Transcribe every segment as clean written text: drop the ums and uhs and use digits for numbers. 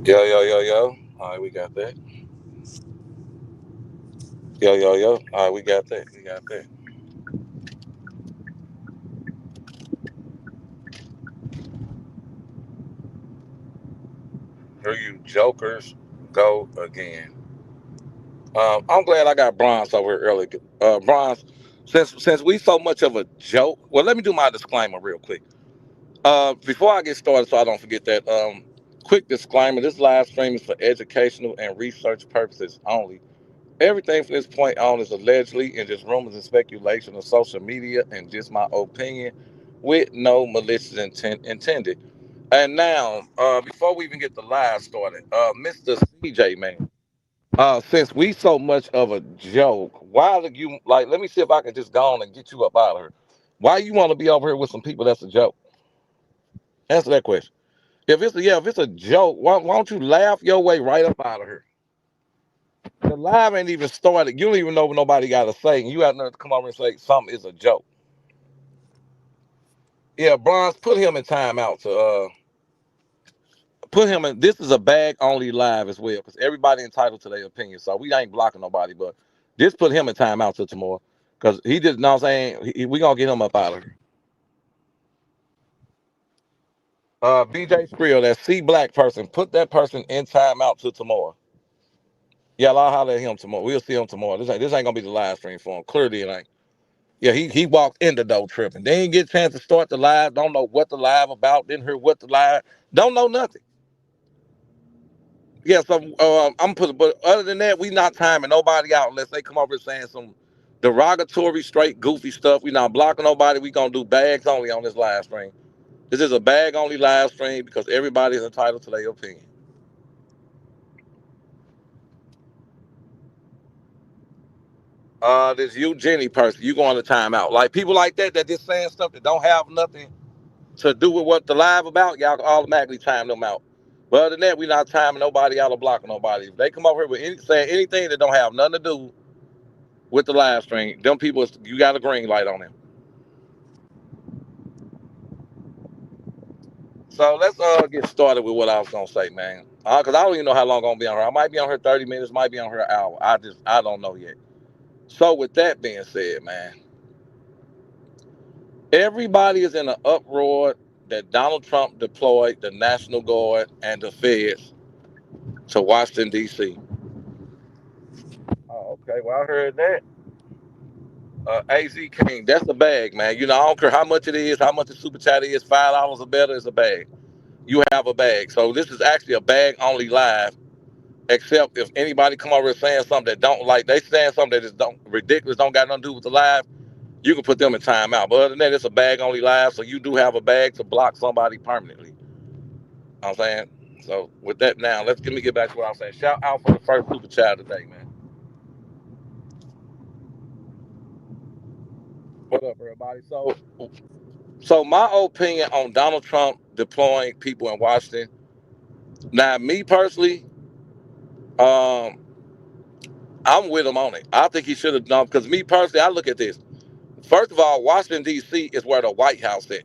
Yo, yo, yo, yo. All right, we got that. Yo, yo, yo. All right, we got that. We got that. Here you jokers go again. I'm glad I got Bronze over here early. Bronze, since we so much of a joke. Well, let me do my disclaimer real quick. Before I get started, so I don't forget that. Quick disclaimer: this live stream is for educational and research purposes only. Everything from this point on is allegedly and just rumors and speculation of social media and just my opinion with no malicious intent intended. And now, before we even get the live started, Mr. CJ, man, since we so much of a joke, why do you like? Let me see if I can just go on and get you up out of here. Why you want to be over here with some people that's a joke? Answer that question. If it's a joke, why don't you laugh your way right up out of here? The live ain't even started. You don't even know what nobody got to say, and you have nothing to come over and say something is a joke. Yeah, Bronze, put him in timeout to put him in. This is a bag only live as well because everybody entitled to their opinion. So we ain't blocking nobody, but just put him in timeout till tomorrow because he just know what I'm saying we gonna get him up out of here. BJ Skrill, that C black person, put that person in timeout till tomorrow. Yeah, I'll holler at him tomorrow. We'll see him tomorrow. This ain't gonna be the live stream for him. Clearly it ain't. Yeah, he walked in the door tripping. They didn't get a chance to start the live. Don't know what the live about. Didn't hear what the live. Don't know nothing. Yeah, so I'm put. But other than that, we not timing nobody out unless they come over saying some derogatory, straight goofy stuff. We not blocking nobody. We gonna do bags only on this live stream. This is a bag only live stream because everybody is entitled to their opinion. This you Jenny person, you going to timeout. Like people like that just saying stuff that don't have nothing to do with what the live about, y'all can automatically time them out. But other than that, we not timing nobody out or blocking nobody. If they come over here with saying anything that don't have nothing to do with the live stream, them people, you got a green light on them. So let's get started with what I was gonna say, man. Cause I don't even know how long I'm gonna be on here. I might be on here 30 minutes, might be on here an hour. I don't know yet. So with that being said, man, everybody is in an uproar that Donald Trump deployed the National Guard and the feds to Washington D.C. Oh, okay. Well, I heard that. AZ King, that's a bag, man. You know, I don't care how much it is, how much the super chat is, $5 or better is a bag. You have a bag. So this is actually a bag only live. Except if anybody come over saying something that don't like, they saying something that is don't ridiculous, don't got nothing to do with the live, you can put them in timeout. But other than that, it's a bag only live, so you do have a bag to block somebody permanently. You know what I'm saying? So with that now, let me get back to what I was saying. Shout out for the first super chat today, man. What up, everybody? So my opinion on Donald Trump deploying people in Washington. Now, me personally, um, I'm with him on it. I think he should have done because me personally, I look at this. First of all, Washington D.C. is where the White House is.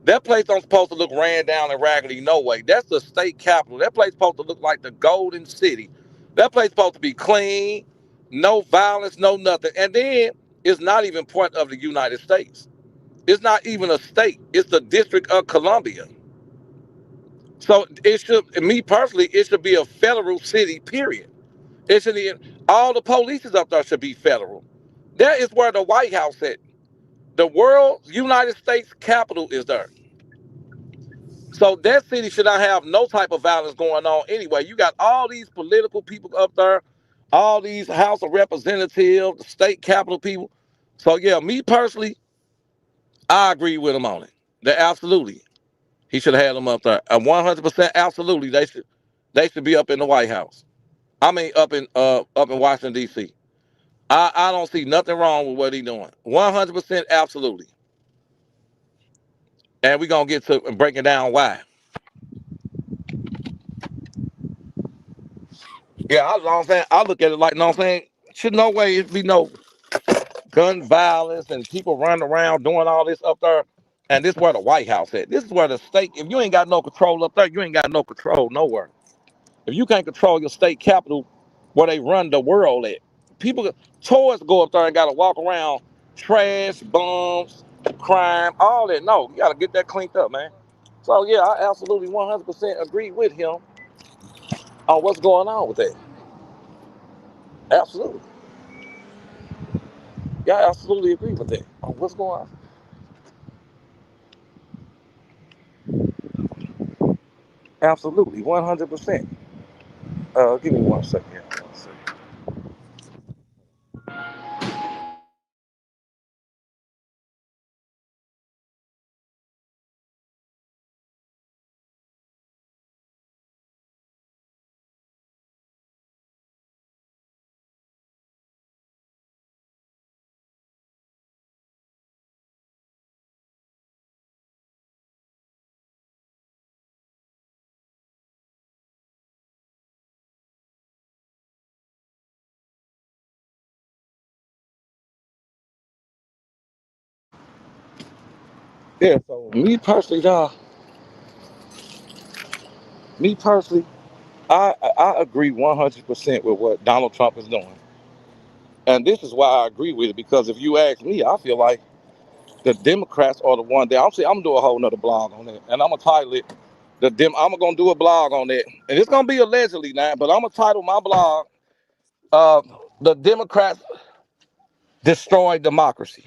That place don't supposed to look ran down and raggedy no way. That's the state capital. That place supposed to look like the Golden City. That place supposed to be clean, no violence, no nothing. And then it's not even part of the United States. It's not even a state. It's the District of Columbia. So it should, me personally, it should be a federal city. Period. It should be all the police up there should be federal. That is where the White House is. The world, United States Capitol is there. So that city should not have no type of violence going on anyway. You got all these political people up there, all these House of Representatives, the state Capitol people. So yeah, me personally, I agree with him on it. That absolutely, he should have had them up there. 100% absolutely, they should be up in the White House. I mean, up in Washington D.C. I don't see nothing wrong with what he's doing. 100% absolutely, and we're gonna get to breaking down why. Yeah, I, know what I'm saying. I look at it like, you know what I'm saying? Should no way it be no gun violence and people running around doing all this up there And this is where the White House at. This is where the state, if you ain't got no control up there, you ain't got no control nowhere. If you can't control your state capital where they run the world at, people, tourists go up there and got to walk around trash, bums, crime, all that. No, you got to get that cleaned up, man. So, yeah, I absolutely 100% agree with him on what's going on with that. Absolutely. Yeah, I absolutely agree with that. On what's going on. Absolutely, 100%. Give me 1 second here. 1 second. Yeah, so me personally, I agree 100% with what Donald Trump is doing. And this is why I agree with it, because if you ask me, I feel like the Democrats are the one that I'm gonna do a whole nother blog on that. And I'm gonna title it I'm gonna do a blog on that. And it's gonna be allegedly now, but I'm gonna title my blog uh The Democrats Destroy Democracy.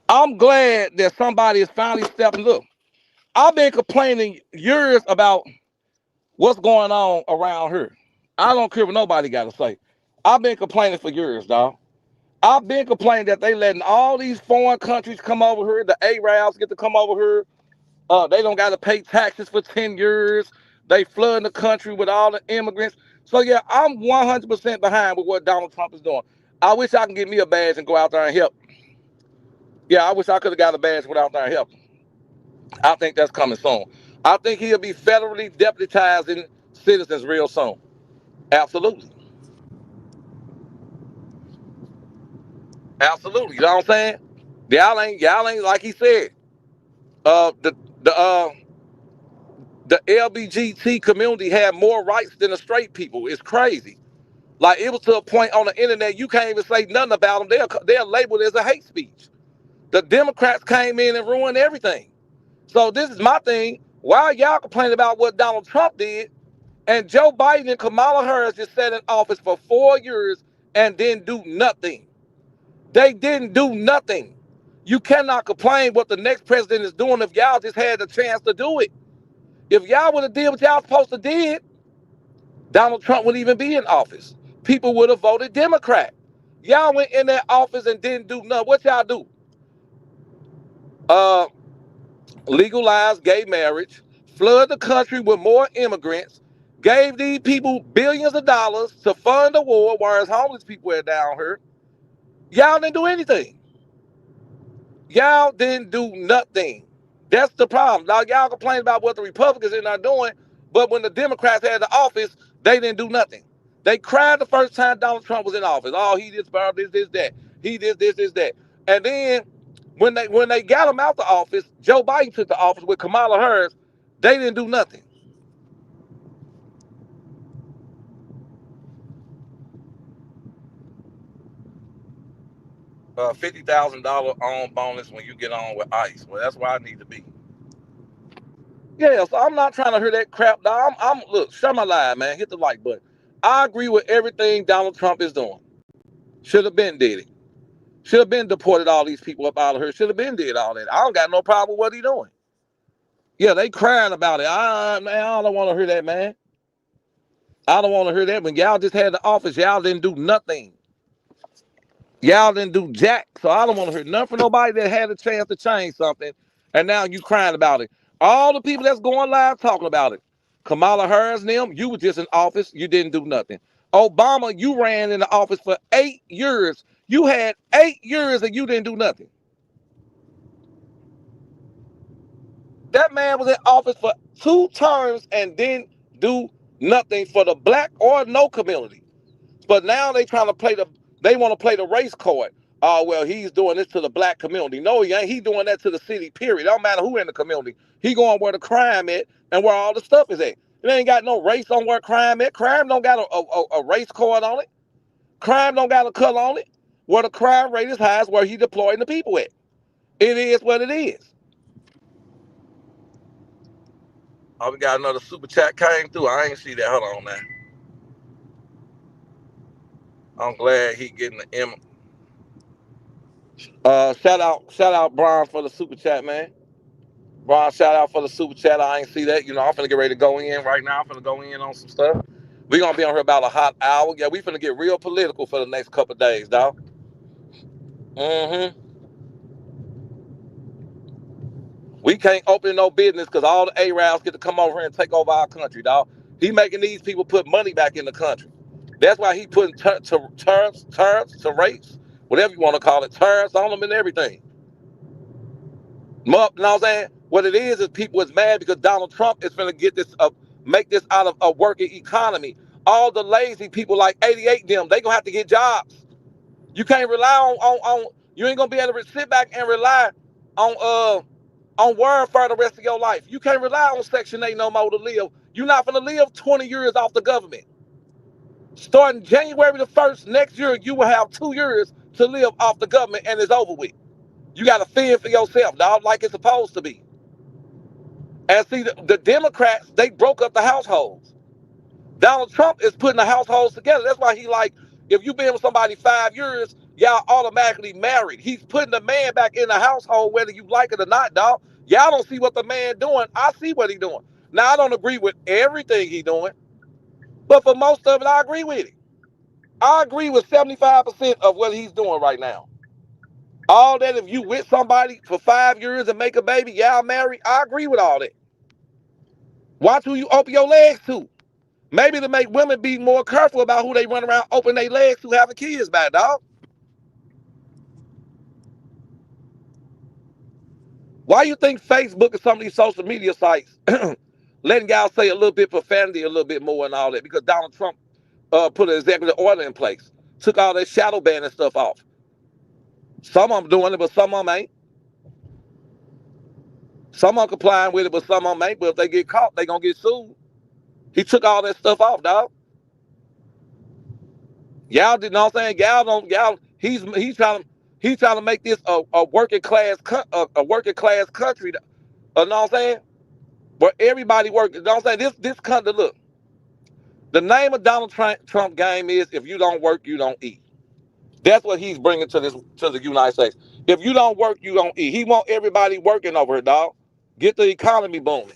I'm glad that somebody is finally stepping up. I've been complaining years about what's going on around here. I don't care what nobody got to say. I've been complaining for years, dog. I've been complaining that they letting all these foreign countries come over here. The Arabs get to come over here. They don't got to pay taxes for 10 years. They flooding the country with all the immigrants. So yeah, I'm 100% behind with what Donald Trump is doing. I wish I can get me a badge and go out there and help. Yeah, I wish I could have got a badge without there and help. I think that's coming soon. I think he'll be federally deputizing citizens real soon. Absolutely. Absolutely. You know what I'm saying? Y'all ain't like he said. Uh the the uh the LBGT community had more rights than the straight people. It's crazy. Like it was to a point on the internet you can't even say nothing about them. They're labeled as a hate speech. The Democrats came in and ruined everything. So this is my thing. Why y'all complaining about what Donald Trump did? And Joe Biden and Kamala Harris just sat in office for 4 years and didn't do nothing. They didn't do nothing. You cannot complain what the next president is doing if y'all just had the chance to do it. If y'all would have did what y'all supposed to did, Donald Trump wouldn't even be in office. People would have voted Democrat. Y'all went in that office and didn't do nothing. What y'all do? Uh, Legalize gay marriage, flood the country with more immigrants, gave these people billions of dollars to fund the war, whereas homeless people are down here. Y'all didn't do anything. Y'all didn't do nothing. That's the problem. Now y'all complain about what the Republicans are not doing, but when the Democrats had the office, they didn't do nothing. They cried the first time Donald Trump was in office. Oh, he did this, that. He did this, that. And then when they got him out the office, Joe Biden took the office with Kamala Harris. They didn't do nothing. $50,000 on bonus when you get on with ICE. Well, that's where I need to be. Yeah, so I'm not trying to hear that crap. Dog. I'm look, shut my lie, man. Hit the like button. I agree with everything Donald Trump is doing. Should have been did it. Should have been deported all these people up out of here. Should have been did all that. I don't got no problem with what he doing. Yeah, they crying about it. Man, I don't want to hear that, man. I don't want to hear that. When y'all just had the office, y'all didn't do nothing. Y'all didn't do jack. So I don't want to hear nothing from nobody that had a chance to change something. And now you crying about it. All the people that's going live talking about it. Kamala Harris and them, you were just in office. You didn't do nothing. Obama, you ran in the office for 8 years. You had 8 years and you didn't do nothing. That man was in office for 2 terms and didn't do nothing for the black or no community. But now they want to play the race card. Oh, well, he's doing this to the black community. No, he ain't. He doing that to the city, period. It don't matter who in the community. He going where the crime at and where all the stuff is at. It ain't got no race on where crime at. Crime don't got a race card on it. Crime don't got a color on it. Where the crime rate is high is where he deploying the people at. It is what it is. Oh, we got another super chat came through. I ain't see that. Hold on, man. I'm glad he getting the M. Shout out, Brian, for the super chat, man. Brian, shout out for the super chat. I ain't see that. You know, I'm finna get ready to go in right now. I'm finna go in on some stuff. We gonna be on here about a hot hour. Yeah, we finna get real political for the next couple of days, dog. Mm-hmm. We can't open no business because all the Arabs get to come over here and take over our country, dog. He making these people put money back in the country. That's why he putting tariffs, rates, whatever you want to call it, tariffs on them and everything. You know what I'm saying? What it is people is mad because Donald Trump is going to get this, make this out of a working economy. All the lazy people like 88 them, they gonna have to get jobs. You can't rely on you ain't gonna be able to sit back and rely on welfare the rest of your life. You can't rely on Section 8 no more to live. You're not gonna live 20 years off the government. Starting January the 1st next year, you will have 2 years to live off the government and it's over with. You got to fend for yourself, dog, like it's supposed to be. And see, the Democrats, they broke up the households. Donald Trump is putting the households together. That's why he like, if you've been with somebody 5 years, y'all automatically married. He's putting the man back in the household, whether you like it or not, dog. Y'all don't see what the man doing. I see what he doing. Now, I don't agree with everything he doing, but for most of it, I agree with it. I agree with 75% of what he's doing right now. All that, if you with somebody for 5 years and make a baby, y'all married, I agree with all that. Watch who you open your legs to. Maybe to make women be more careful about who they run around open their legs to having kids by, dog. Why you think Facebook and some of these social media sites letting y'all say a little bit profanity, a little bit more and all that? Because Donald Trump put an executive order in place, took all that shadow banning stuff off. Some of them doing it, but some of them ain't. Some of them complying with it, but some of them ain't. But if they get caught, they gonna get sued. He took all that stuff off, dog. Y'all did know what I'm saying? Y'all don't he's trying to make this a working class a working class country. You know what I'm saying? Where everybody works. You know what I'm saying? This country, look. The name of Donald Trump game is if you don't work, you don't eat. That's what he's bringing to the United States. If you don't work, you don't eat. He want everybody working over here, dog. Get the economy booming.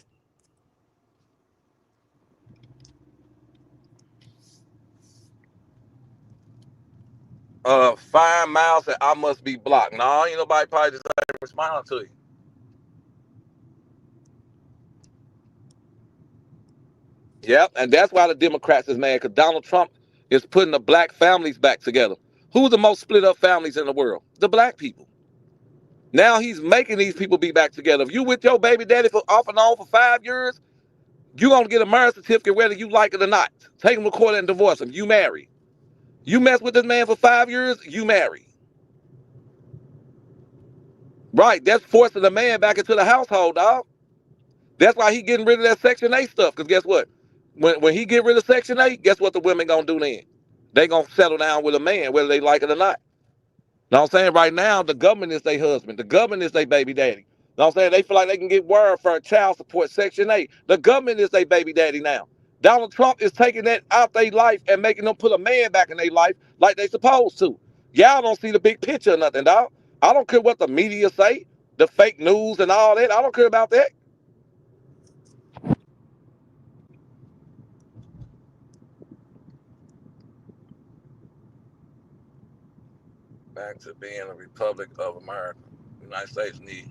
Fine Miles said I must be blocked. No, ain't nobody probably just responding to you. Yep, and that's why the Democrats is mad, because Donald Trump is putting the black families back together. Who's the most split up families in the world? The black people. Now he's making these people be back together. If you with your baby daddy for off and on for 5 years, you're going to get a marriage certificate whether you like it or not. Take him to court and divorce him. You married. You mess with this man for 5 years, you married. Right, that's forcing the man back into the household, dog. That's why he getting rid of that Section 8 stuff, because guess what? When he get rid of Section 8, guess what the women going to do then? They going to settle down with a man, whether they like it or not. Know what I'm saying? Right now, the government is their husband. The government is their baby daddy. Know what I'm saying? They feel like they can get word for child support, Section 8. The government is their baby daddy now. Donald Trump is taking that out their life and making them put a man back in their life like they supposed to. Y'all don't see the big picture or nothing, dog. I don't care what the media say, the fake news and all that. I don't care about that. Back to being a Republic of America. The United States need.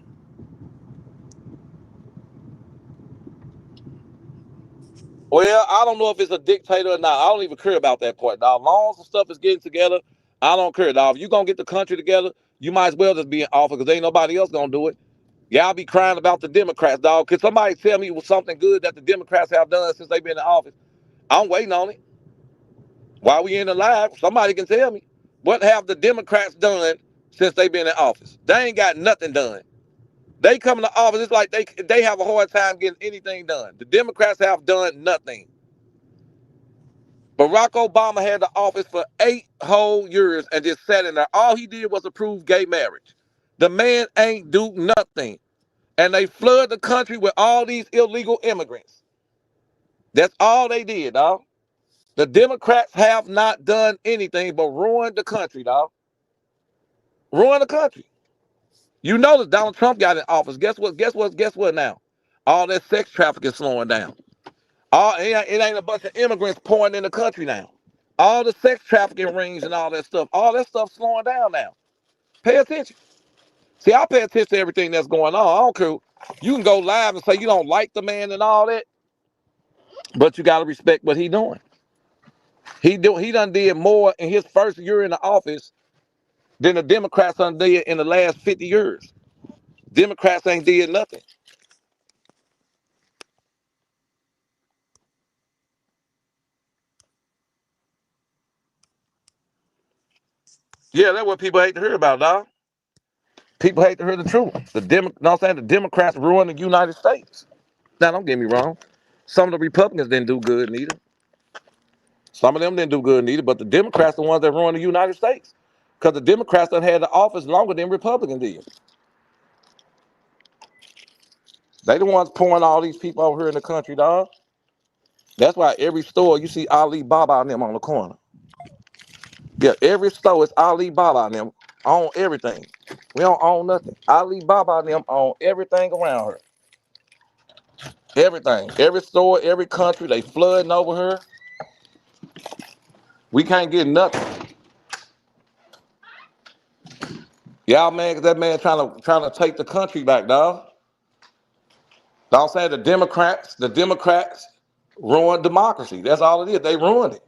Well, I don't know if it's a dictator or not. I don't even care about that part, dog. As long as the stuff is getting together, I don't care, dog. If you gonna get the country together, you might as well just be in office because ain't nobody else gonna do it. Y'all be crying about the Democrats, dog. Can somebody tell me something good that the Democrats have done since they've been in office? I'm waiting on it. While we in the live, somebody can tell me. What have the Democrats done since they been in office. They ain't got nothing done. They come into office, it's like they have a hard time getting anything done. The Democrats have done nothing. Barack Obama had the office for 8 whole years and just sat in there. All he did was approve gay marriage. The man ain't do nothing. And they flood the country with all these illegal immigrants. That's all they did, dog. The Democrats have not done anything but ruin the country, dog. Ruin the country. You notice Donald Trump got in office. Guess what? Guess what now? All that sex trafficking slowing down. It ain't a bunch of immigrants pouring in the country now. All the sex trafficking rings and all that stuff slowing down now. Pay attention. See, I pay attention to everything that's going on. I don't care. You can go live and say you don't like the man and all that, but you got to respect what he doing. He done did more in his first year in the office than the Democrats done did in the last 50 years. Democrats ain't did nothing. Yeah, that's what people hate to hear about, dog. People hate to hear the truth. The Democrats ruined the United States. Now, don't get me wrong. Some of the Republicans didn't do good neither. Some of them didn't do good neither, but the Democrats are the ones that ruined the United States. Because the Democrats done had the office longer than Republicans did. They the ones pouring all these people over here in the country, dog. That's why every store you see Alibaba and them on the corner. Yeah, every store is Alibaba and them own everything. We don't own nothing. Alibaba and them own everything around here. Everything. Every store, every country, they flooding over here. We can't get nothing. Y'all man, cause that man trying to take the country back, dog. I'm saying the Democrats ruined democracy. That's all it is. They ruined it.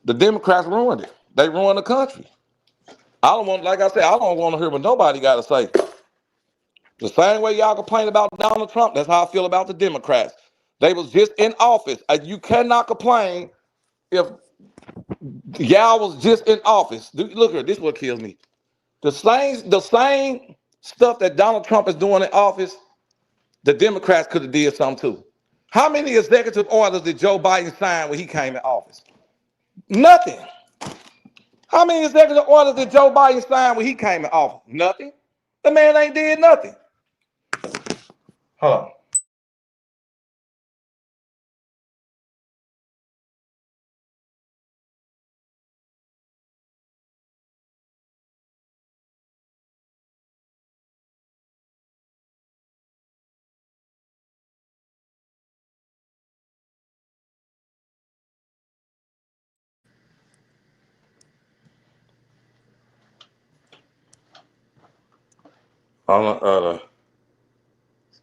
The Democrats ruined it. They ruined the country. Like I said, I don't want to hear what nobody got to say. The same way y'all complain about Donald Trump, that's how I feel about the Democrats. They was just in office. You cannot complain if y'all was just in office. Look here, this is what kills me. The same stuff that Donald Trump is doing in office, the Democrats could have did something too. How many executive orders did Joe Biden sign when he came in office? Nothing. How many executive orders did Joe Biden sign when he came in office? Nothing. The man ain't did nothing. Hold on. On the other,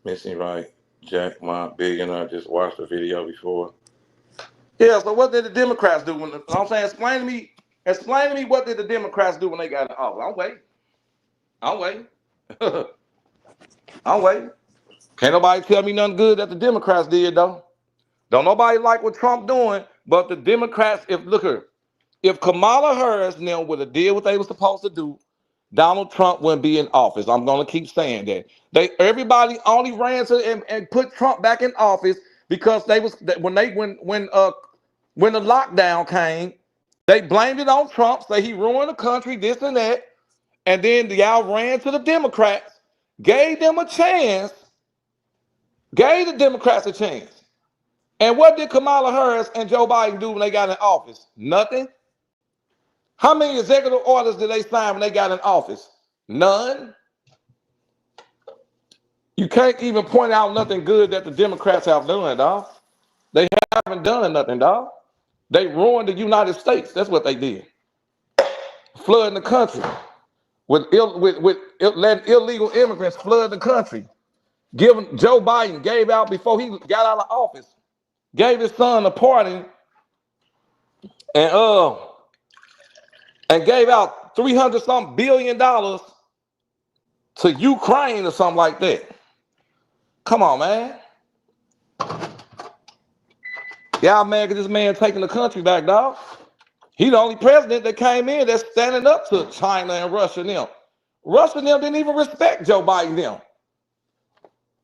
missing right, Jack Ma billionaire just watched the video before. Yeah, so what did the Democrats do I'm saying explain to me what did the Democrats do when they got in office? I'm waiting. I'm waiting. Can't nobody tell me nothing good that the Democrats did though. Don't nobody like what Trump doing, but the Democrats, if Kamala Harris and them would have did what they were supposed to do, Donald Trump wouldn't be in office. I'm gonna keep saying that. Everybody only ran to and put Trump back in office because they was when the lockdown came, they blamed it on Trump, say he ruined the country, this and that, and then y'all ran to the Democrats, gave them a chance, gave the Democrats a chance. And what did Kamala Harris and Joe Biden do when they got in office? Nothing. How many executive orders did they sign when they got in office? None. You can't even point out nothing good that the Democrats have done, dog. They haven't done nothing, dog. They ruined the United States. That's what they did. Flooding the country with letting illegal immigrants flood the country. Joe Biden gave out before he got out of office, gave his son a pardon and gave out $300 billion to Ukraine or something like that. Come on, man. Y'all mad at this man taking the country back, dog? He the only president that came in that's standing up to China and Russia and them. Russia and them didn't even respect Joe Biden and them.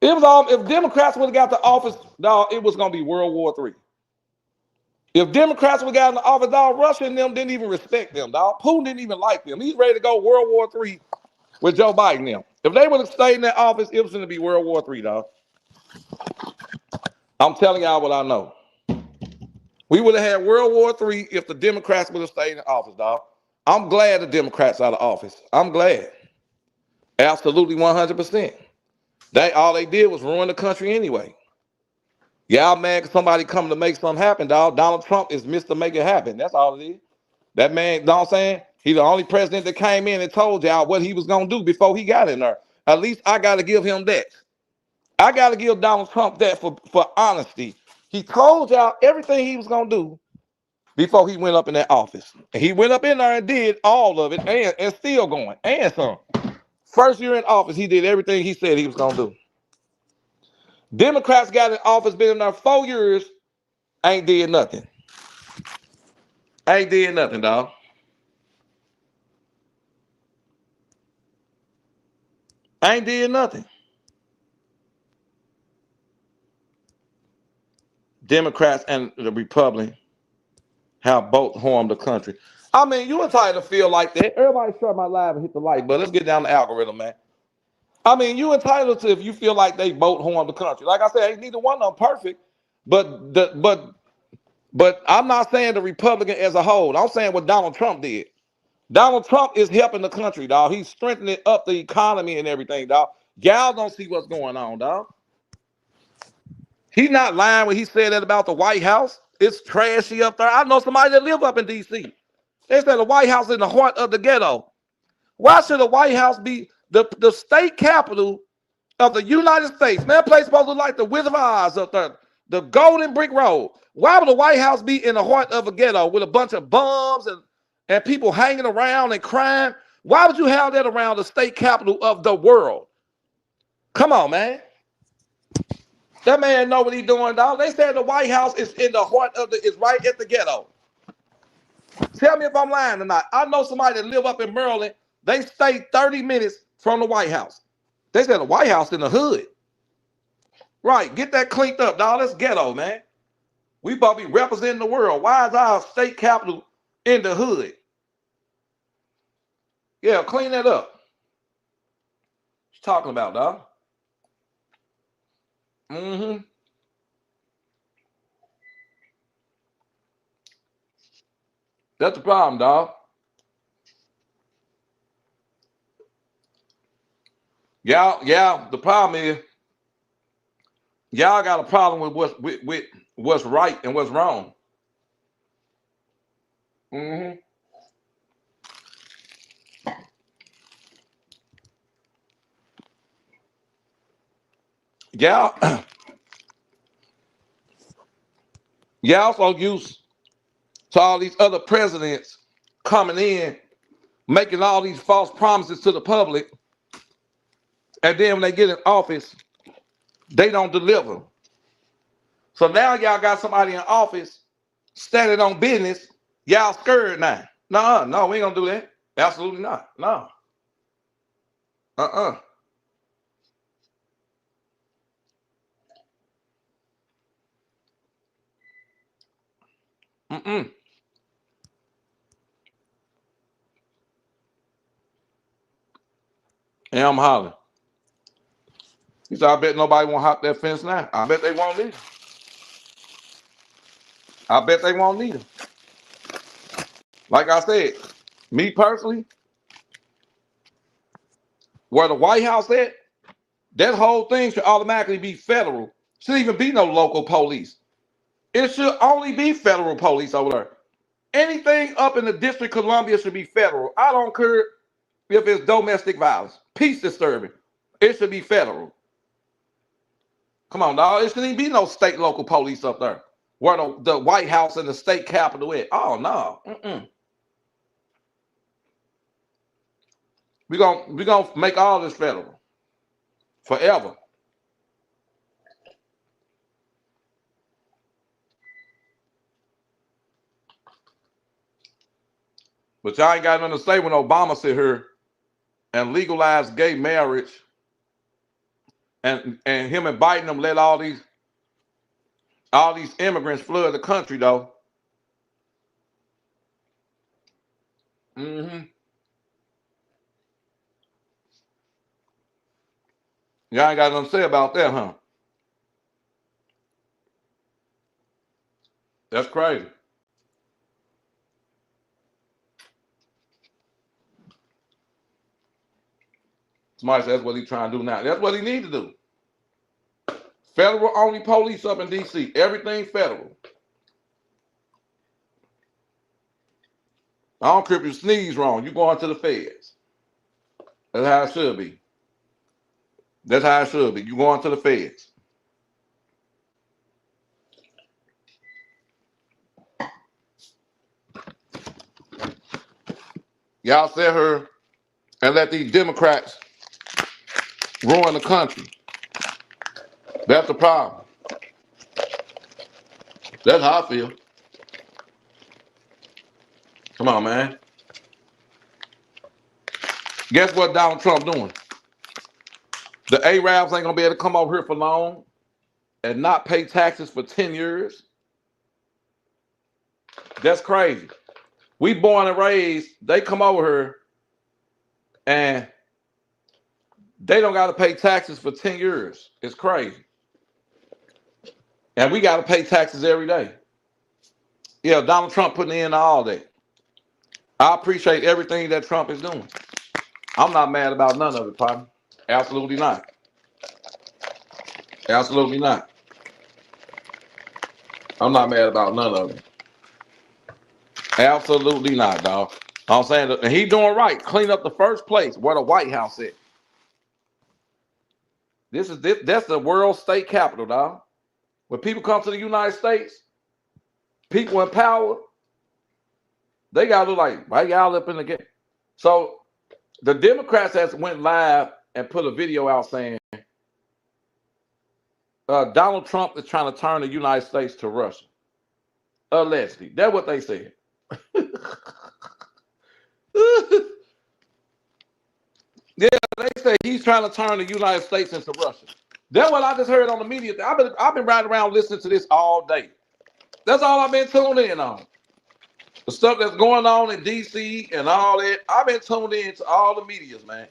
It was all, if Democrats would have got the office, dog, it was gonna be World War III. If Democrats would have got in the office, dog, Russia and them didn't even respect them, dog. Putin didn't even like them. He's ready to go World War III with Joe Biden and them. If they would have stayed in that office, it was gonna be World War III, dog. I'm telling y'all what I know. We would have had World War III if the Democrats would have stayed in office, dog. I'm glad the Democrats out of office. I'm glad. Absolutely 100%. All they did was ruin the country anyway. Y'all mad because somebody coming to make something happen, dog. Donald Trump is Mr. Make It Happen. That's all it is. That man, you know what I'm saying? He the only president that came in and told y'all what he was going to do before he got in there. At least I got to give him that. I got to give Donald Trump that for honesty. He told y'all everything he was going to do before he went up in that office. And he went up in there and did all of it and still going. And some. First year in office, he did everything he said he was going to do. Democrats got in office, been in there 4 years, ain't did nothing. Ain't did nothing, dog. Ain't did nothing. Democrats and the Republicans have both harmed the country. I mean, you entitled to feel like that. Everybody shut my live and hit the like, but let's get down the algorithm, man. I mean, you entitled to if you feel like they both harm the country. Like I said, ain't neither one of them perfect, but I'm not saying the Republican as a whole. I'm saying what Donald Trump did. Donald Trump is helping the country, dog. He's strengthening up the economy and everything, dog. Y'all don't see what's going on, dog. He's not lying when he said that about the White House. It's trashy up there. I know somebody that live up in D.C. They said the White House in the heart of the ghetto. Why should the White House be the state capital of the United States? Man, that place supposed to look like the Wizard of Oz up there, the Golden Brick Road. Why would the White House be in the heart of a ghetto with a bunch of bums and people hanging around and crying? Why would you have that around the state capital of the world? Come on, man. That man know what he's doing, dog. They said the White House is in the heart of is right at the ghetto. Tell me if I'm lying or not. I know somebody that live up in Maryland. They stay 30 minutes from the White House. They said the White House in the hood. Right, get that cleaned up, dog. That's ghetto, man. We about to be representing the world. Why is our state capital in the hood? Yeah, clean that up. What you talking about, dog? Mm-hmm. That's the problem, dog. The problem is y'all got a problem with what's right and what's wrong. Mm-hmm. Y'all, y'all so used to all these other presidents coming in, making all these false promises to the public, and then when they get in office, they don't deliver. So now y'all got somebody in office standing on business. Y'all scared now. No, we ain't gonna do that. Absolutely not. No. Uh-uh. Mm-mm. And I'm hollering. He said, I bet nobody won't hop that fence now. I bet they won't either. I bet they won't either. Like I said, me personally, where the White House at, that whole thing should automatically be federal. Shouldn't even be no local police. It should only be federal police over there. Anything up in the District of Columbia should be federal. I don't care if it's domestic violence, peace disturbing. It should be federal. Come on, dog. It shouldn't even be no state local police up there. Where the White House and the state capitol is. Oh no. Mm-mm. We gonna make all this federal forever. But y'all ain't got nothing to say when Obama sit here and legalized gay marriage, and him and Biden them let all these immigrants flood the country though. Mm-hmm. Y'all ain't got nothing to say about that, huh? That's crazy. Somebody said that's what he's trying to do now. That's what he need to do. Federal only police up in D.C. Everything federal. I don't care if you sneeze wrong. You going to the feds. That's how it should be. That's how it should be. You going to the feds. Y'all sit here and let these Democrats ruin the country. That's the problem. That's how I feel. Come on, man. Guess what Donald Trump doing? The Arabs ain't gonna be able to come over here for long and not pay taxes for 10 years. That's crazy. We born and raised, they come over here and they don't gotta pay taxes for 10 years. It's crazy. And we gotta pay taxes every day. Yeah, Donald Trump putting in all that. I appreciate everything that Trump is doing. I'm not mad about none of it, partner. Absolutely not. Absolutely not. I'm not mad about none of it. Absolutely not, dog. I'm saying that he doing right. Clean up the first place where the White House is. That's the world state capital, dog. When people come to the United States, people in power, they gotta look like, why y'all up in the game? So the Democrats has went live and put a video out saying Donald Trump is trying to turn the United States to Russia. Allegedly. That's what they said. Yeah, they say he's trying to turn the United States into Russia. That's what I just heard on the media. I've been riding around listening to this all day. That's all I've been tuned in on. The stuff that's going on in DC and all that. I've been tuned in to all the medias, man.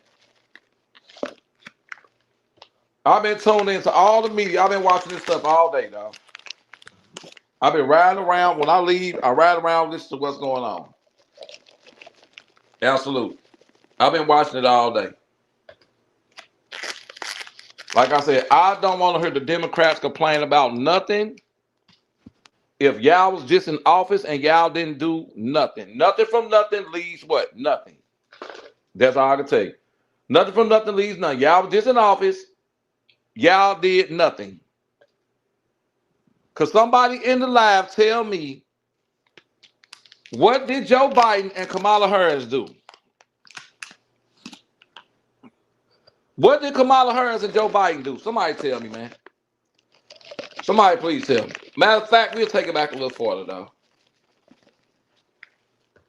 I've been tuned into all the media. I've been watching this stuff all day, dog. I've been riding around. When I leave, I ride around, listen to what's going on. Absolutely. I've been watching it all day. Like I said, I don't want to hear the Democrats complain about nothing. If y'all was just in office and y'all didn't do nothing. Nothing from nothing leaves what? Nothing. That's all I can tell you. Nothing from nothing leaves nothing. Y'all was just in office. Y'all did nothing. Because somebody in the live tell me, what did Joe Biden and Kamala Harris do? What did Kamala Harris and Joe Biden do? Somebody tell me, man. Somebody please tell me. Matter of fact, we'll take it back a little further, though.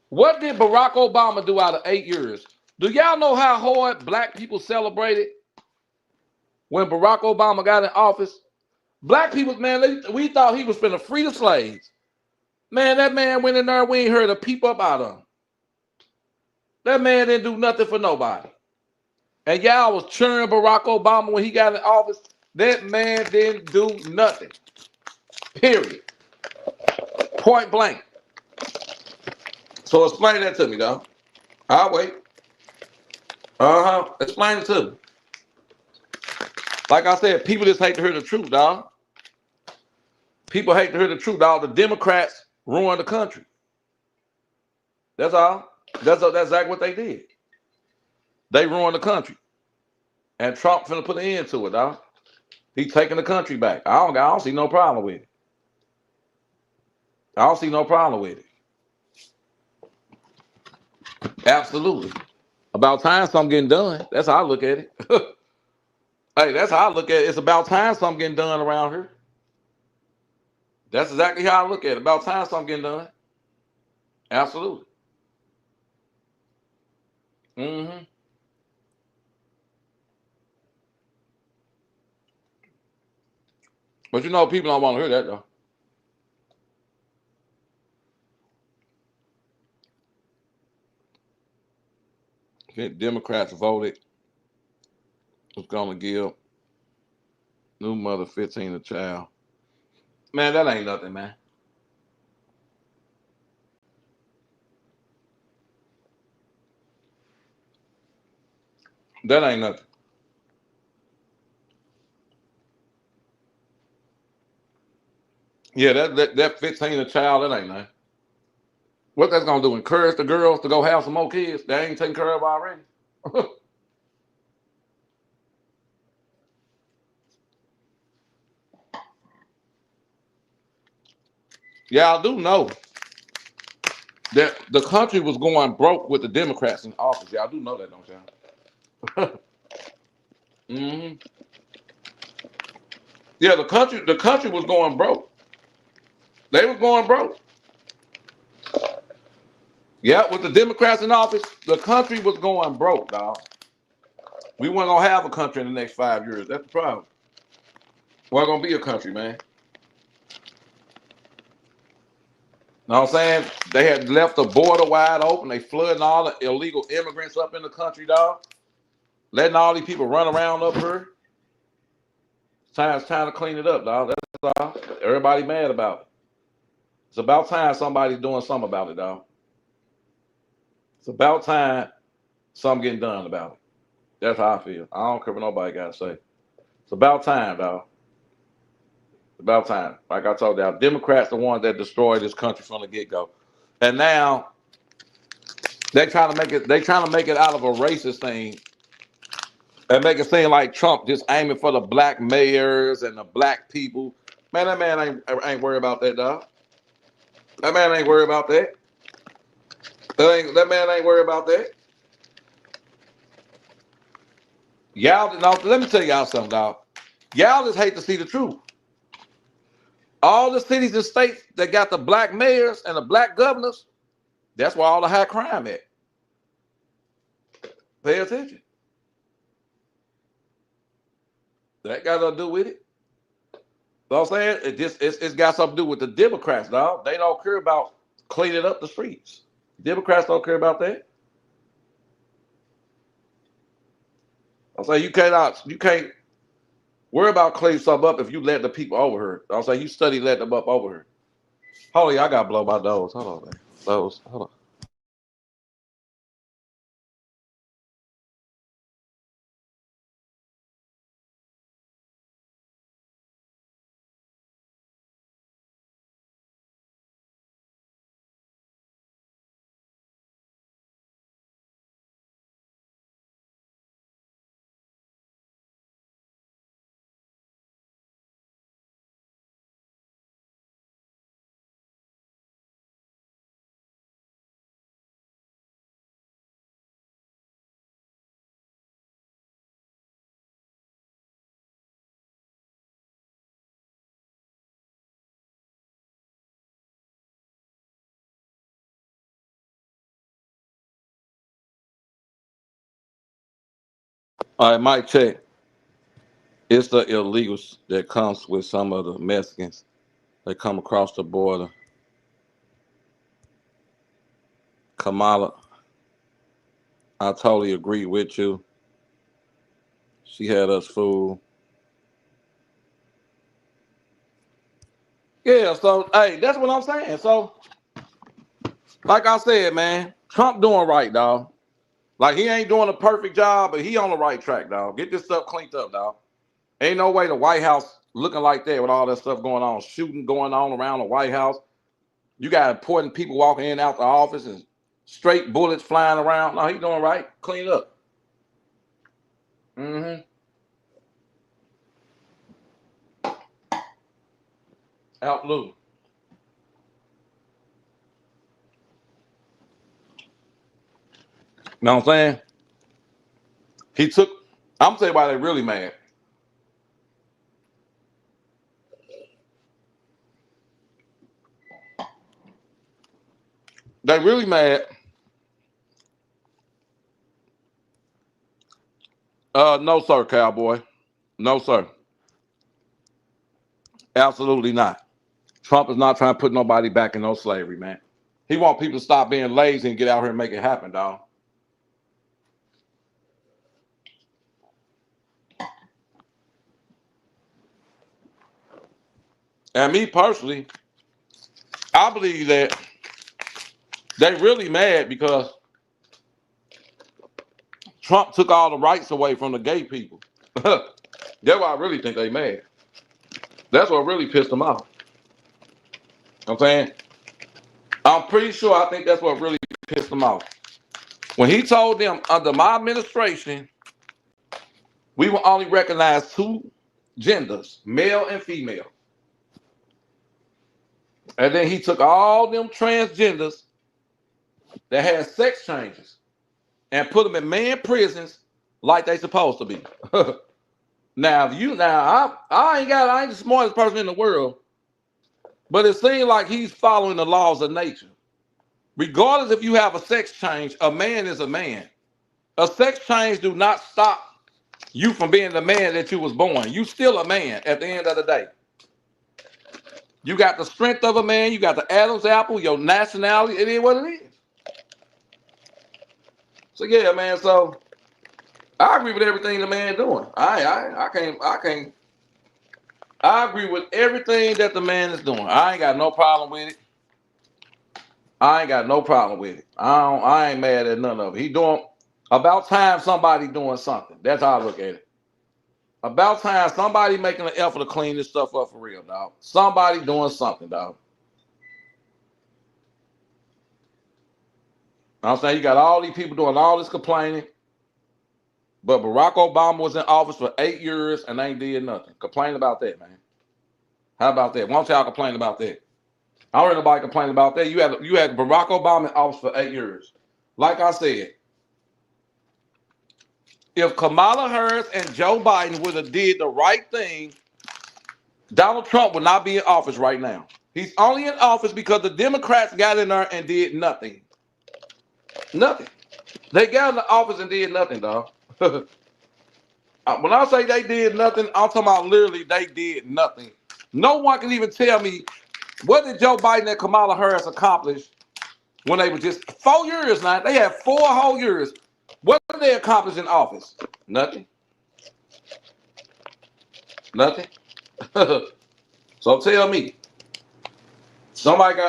What did Barack Obama do out of 8 years? Do y'all know how hard black people celebrated when Barack Obama got in office? Black people, man, we thought he was finna free the slaves. Man, that man went in there, we ain't heard a peep up out of him. That man didn't do nothing for nobody. And y'all was cheering Barack Obama when he got in office. That man didn't do nothing. Period. Point blank. So explain that to me, dog. I'll wait. Explain it to me. Like I said, people just hate to hear the truth, dog. People hate to hear the truth, dog. The Democrats ruined the country. That's all. That's exactly what they did. They ruined the country. And Trump finna put an end to it, dog. He's taking the country back. I don't see no problem with it. I don't see no problem with it. Absolutely. About time something getting done. That's how I look at it. Hey, that's how I look at it. It's about time something getting done around here. That's exactly how I look at it. About time something getting done. Absolutely. Mm-hmm. But you know, people don't want to hear that though. If Democrats voted, it's gonna give new mother 15 a child. Man, that ain't nothing, man. That ain't nothing. Yeah, that 15 a child, that ain't nothing. What that's gonna do? Encourage the girls to go have some more kids? They ain't taken care of already. Y'all do know that the country was going broke with the Democrats in office. Y'all do know that, don't y'all? Hmm. Yeah, the country was going broke. They was going broke. Yeah, with the Democrats in office, the country was going broke, dog. We weren't gonna have a country in the next 5 years. That's the problem. We're gonna be a country, man. Know what I'm saying? They had left the border wide open. They flooding all the illegal immigrants up in the country, dog. Letting all these people run around up here. It's time to clean it up, dog. That's all. Everybody mad about it. It's about time somebody's doing something about it, dog. It's about time something getting done about it. That's how I feel. I don't care what nobody got to say. It's about time, dog. It's about time. Like I told you, Democrats the ones that destroyed this country from the get go, and now they trying to make it. They trying to make it out of a racist thing and make it seem like Trump just aiming for the black mayors and the black people. Man, that man ain't worried about that, dog. That man ain't worried about that. That man ain't worried about that. Y'all, no, let me tell y'all something, dog. Y'all just hate to see the truth. All the cities and states that got the black mayors and the black governors, that's where all the high crime at. Pay attention. That got nothing to do with it. You know what I'm saying? It's got something to do with the Democrats, dog. They don't care about cleaning up the streets. Democrats don't care about that. I'm saying you can't worry about cleaning something up if you let the people over here. I'm saying you study letting them up over here. Hold on, I gotta blow my nose. Hold on, man. Nose. Hold on. All right, Mike, check. It's the illegals that comes with some of the Mexicans that come across the border. Kamala, I totally agree with you. She had us fooled. Yeah, so hey, that's what I'm saying. So, like I said, man, Trump doing right, dog. Like he ain't doing a perfect job, but he on the right track, dog. Get this stuff cleaned up, dog. Ain't no way the White House looking like that with all that stuff going on, shooting going on around the White House. You got important people walking in and out the office and straight bullets flying around. No, he doing right. Clean it up. Mm-hmm. Absolutely. You know what I'm saying? He took. I'm saying why they really mad. They really mad No, sir, cowboy. No, sir. Absolutely not. Trump is not trying to put nobody back in no slavery, man. He want people to stop being lazy and get out here and make it happen, dog. And me personally, I believe that they really mad because Trump took all the rights away from the gay people. That's why I really think they mad. That's what really pissed them off. You know what I'm saying? I'm pretty sure I think that's what really pissed them off. When he told them, under my administration, we will only recognize two genders, male and female. And then he took all them transgenders that had sex changes and put them in man prisons like they supposed to be. Now, I ain't the smartest person in the world, but it seems like he's following the laws of nature. Regardless if you have a sex change, a man is a man. A sex change do not stop you from being the man that you was born. You still a man at the end of the day. You got the strength of a man. You got the Adam's apple, your nationality. It is what it is. So yeah, man. So I agree with everything the man doing. I can't. I agree with everything that the man is doing. I ain't got no problem with it. I ain't got no problem with it. I ain't mad at none of it. He doing about time somebody doing something. That's how I look at it. About time somebody making an effort to clean this stuff up for real, dog. Somebody doing something, dog. I'm saying you got all these people doing all this complaining, but Barack Obama was in office for 8 years and ain't did nothing. Complain about that, man. How about that? Why don't y'all complain about that? I don't hear nobody complain about that. You had Barack Obama in office for 8 years. Like I said, if Kamala Harris and Joe Biden would have did the right thing, Donald Trump would not be in office right now. He's only in office because the Democrats got in there and did nothing. Nothing. They got in the office and did nothing, dog. When I say they did nothing, I'm talking about literally they did nothing. No one can even tell me what did Joe Biden and Kamala Harris accomplish when they were just 4 years now. They had 4 whole years. What did they accomplish in office? Nothing. Nothing. So tell me. Somebody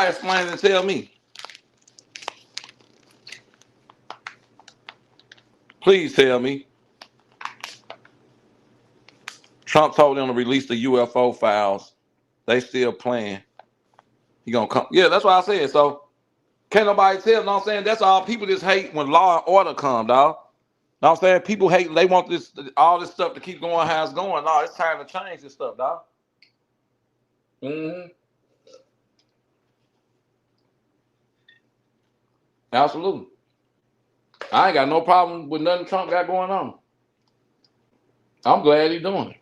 explain and tell me. Please tell me. Trump told them to release the UFO files. They still playing. He gonna come. Yeah, that's what I said. So can't nobody tell. You know what I'm saying? That's all people just hate when law and order come, dog. Know what I'm saying? People hate, they want all this stuff to keep going how it's going. No, it's time to change this stuff, dog. Mm-hmm. Absolutely. I ain't got no problem with nothing Trump got going on. I'm glad he's doing it.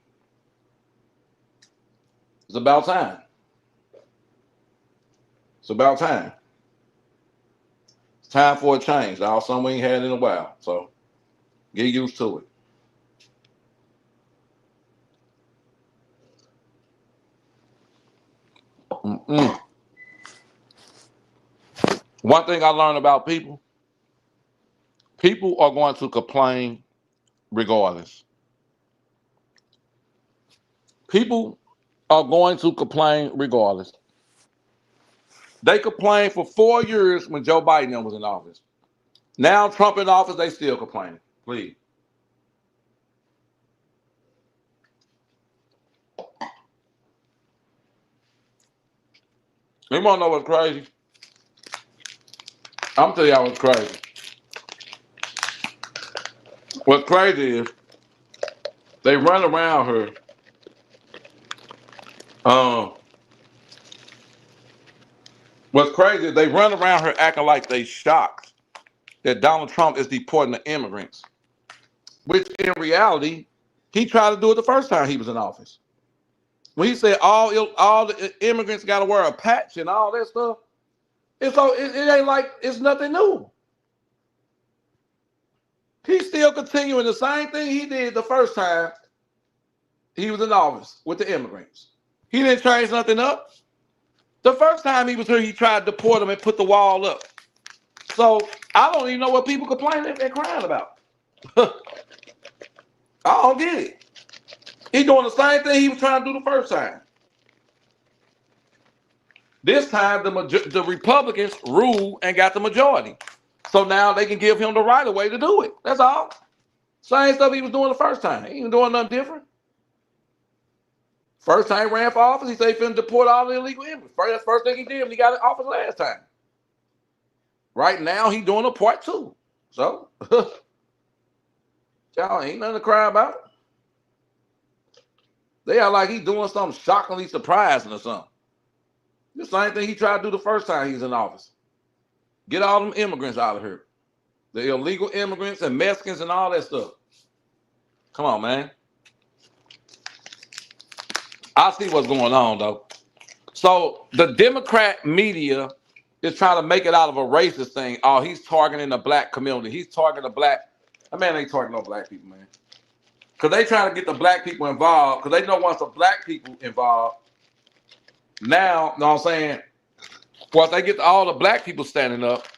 It's about time. It's about time. It's time for a change, dog. Something we ain't had in a while. So get used to it. Mm-mm. One thing I learned about people are going to complain regardless. People are going to complain regardless. They complained for 4 years when Joe Biden was in office. Now Trump in office, they still complaining. Please. You want to know what's crazy? I'm telling y'all what's crazy. What's crazy is they run around her. What's crazy is they run around her acting like they shocked that Donald Trump is deporting the immigrants, which in reality, he tried to do it the first time he was in office. When he said all the immigrants got to wear a patch and all that stuff, it ain't like it's nothing new. He's still continuing the same thing he did the first time he was in office with the immigrants. He didn't change nothing up. The first time he was here, he tried to deport them and put the wall up. So I don't even know what people complaining and crying about. I don't get it. He's doing the same thing he was trying to do the first time. This time the Republicans ruled and got the majority. So now they can give him the right of way to do it. That's all. Same stuff he was doing the first time. He ain't doing nothing different. First time he ran for office, he said he finna deport all the illegal immigrants. That's the first thing he did when he got in office last time. Right now, he doing a part two. So, y'all ain't nothing to cry about. They are like he doing something shockingly surprising or something. The same thing he tried to do the first time he was in office. Get all them immigrants out of here. The illegal immigrants and Mexicans and all that stuff. Come on, man. I see what's going on, though. So the Democrat media is trying to make it out of a racist thing. Oh, he's targeting the black community. He's targeting the black. That man ain't targeting no black people, man. Because they trying to get the black people involved. Because they know once the black people involved, now, you know what I'm saying? Once they get all the black people standing up,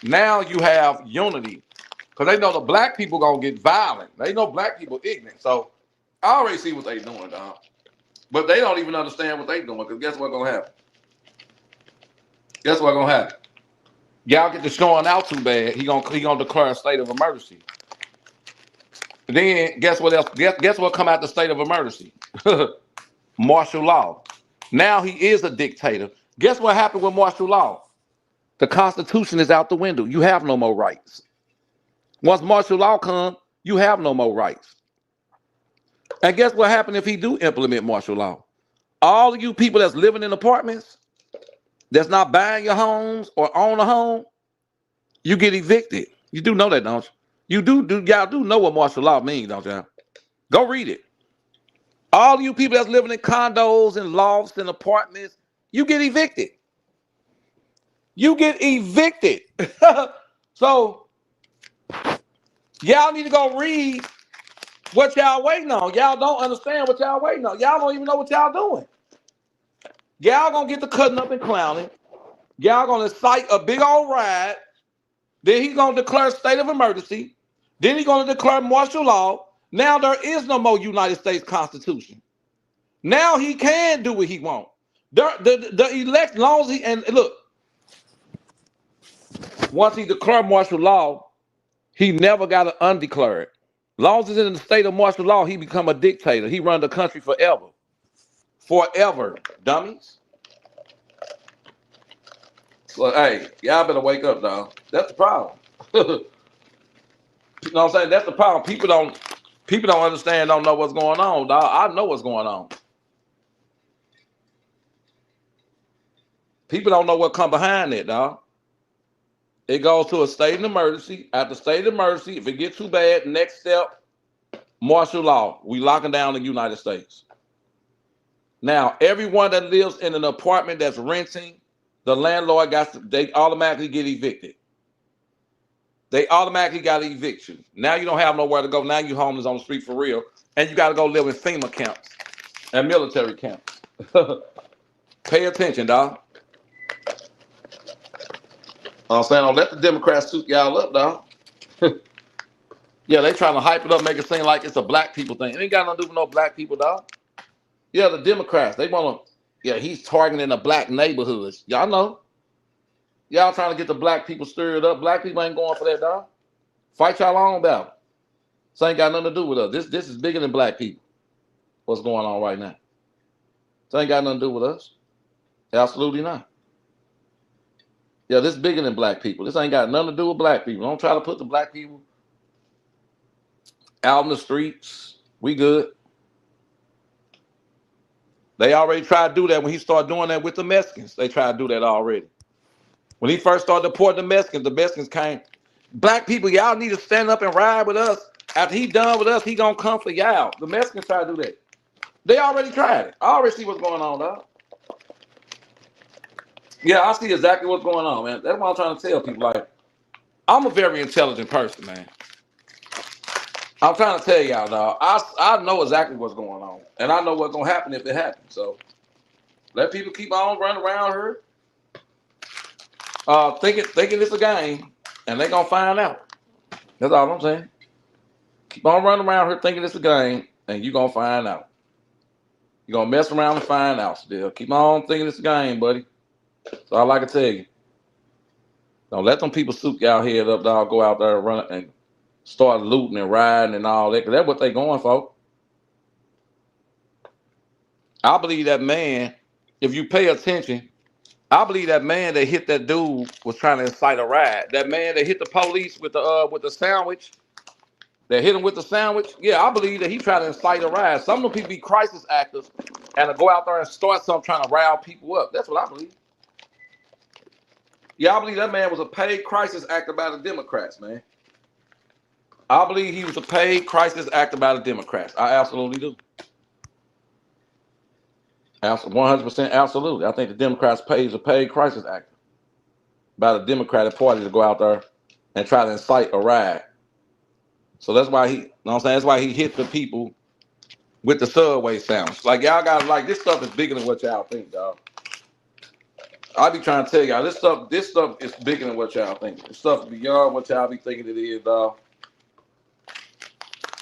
now you have unity. Because they know the black people going to get violent. They know black people ignorant. So I already see what they doing, dog. But they don't even understand what they doing. Because guess what's going to happen? Guess what's going to happen? Y'all get to showing out too bad. He gonna declare a state of emergency. Then guess what else? Guess what come out the state of emergency? Martial law. Now he is a dictator. Guess what happened with martial law? The Constitution is out the window. You have no more rights. Once martial law comes, you have no more rights. And guess what happened if he do implement martial law? All of you people that's living in apartments, that's not buying your homes or own a home, you get evicted. You do know that, don't you? Y'all do know what martial law means, don't y'all? Go read it. All of you people that's living in condos and lofts and apartments, you get evicted. You get evicted. So y'all need to go read what y'all waiting on. Y'all don't understand what y'all waiting on. Y'all don't even know what y'all doing. Y'all gonna get the cutting up and clowning. Y'all gonna incite a big old riot. Then he's gonna declare a state of emergency. Then he's gonna declare martial law. Now there is no more United States Constitution. Now he can do what he wants. The elect, long as he, and look, once he declared martial law, he never got to undeclare it. Long as he's in the state of martial law, he become a dictator. He run the country forever. Forever, dummies. So, hey, y'all better wake up, dog. That's the problem. You know what I'm saying? That's the problem. People don't understand, don't know what's going on, dog. I know what's going on. People don't know what come behind it, dog. It goes to a state of emergency. After state of emergency, if it gets too bad, next step, martial law. We locking down the United States. Now, everyone that lives in an apartment that's renting, the landlord they automatically get evicted. They automatically got to evict you. Now you don't have nowhere to go. Now you homeless on the street for real. And you got to go live in FEMA camps and military camps. Pay attention, dog. I'm saying, don't let the Democrats toot y'all up, dog. Yeah, they trying to hype it up, make it seem like it's a black people thing. It ain't got nothing to do with no black people, dog. Yeah, the Democrats, they want to, yeah, he's targeting the black neighborhoods. Y'all know. Y'all trying to get the black people stirred up. Black people ain't going for that, dog. Fight y'all own battle. This ain't got nothing to do with us. This is bigger than black people. What's going on right now? This ain't got nothing to do with us. Absolutely not. Yeah, this is bigger than black people. This ain't got nothing to do with black people. Don't try to put the black people out in the streets. We good. They already tried to do that when he started doing that with the Mexicans. They tried to do that already. When he first started deporting the Mexicans came. Black people, y'all need to stand up and ride with us. After he done with us, he gonna come for y'all. The Mexicans tried to do that. They already tried it. I already see what's going on, dog. Yeah, I see exactly what's going on, man. That's what I'm trying to tell people. Like, I'm a very intelligent person, man. I'm trying to tell y'all, dog. I know exactly what's going on, and I know what's gonna happen if it happens. So let people keep on running around her, thinking it's a game, and they gonna find out. That's all I'm saying. Keep on running around her thinking it's a game, and you gonna find out. You gonna mess around and find out. Still, keep on thinking it's a game, buddy. That's all I can tell you. Don't let them people soup y'all head up, dog. Go out there and run and start looting and riding and all that. Cause that's what they going for. I believe that man, if you pay attention, I believe that man that hit that dude was trying to incite a riot. That man that hit the police with the sandwich, that hit him with the sandwich. Yeah, I believe that he tried to incite a riot. Some of them people be crisis actors and go out there and start something trying to rile people up. That's what I believe. Yeah, I believe that man was a paid crisis actor by the Democrats, man. I believe he was a paid crisis actor by the Democrats. I absolutely do. 100% absolutely. I think the Democrats pays a paid crisis actor by the Democratic Party to go out there and try to incite a riot. So that's why you know what I'm saying? That's why he hit the people with the subway sounds. Like y'all got like this stuff is bigger than what y'all think, dog. I be trying to tell y'all this stuff is bigger than what y'all think. This stuff is beyond what y'all be thinking it is, dog.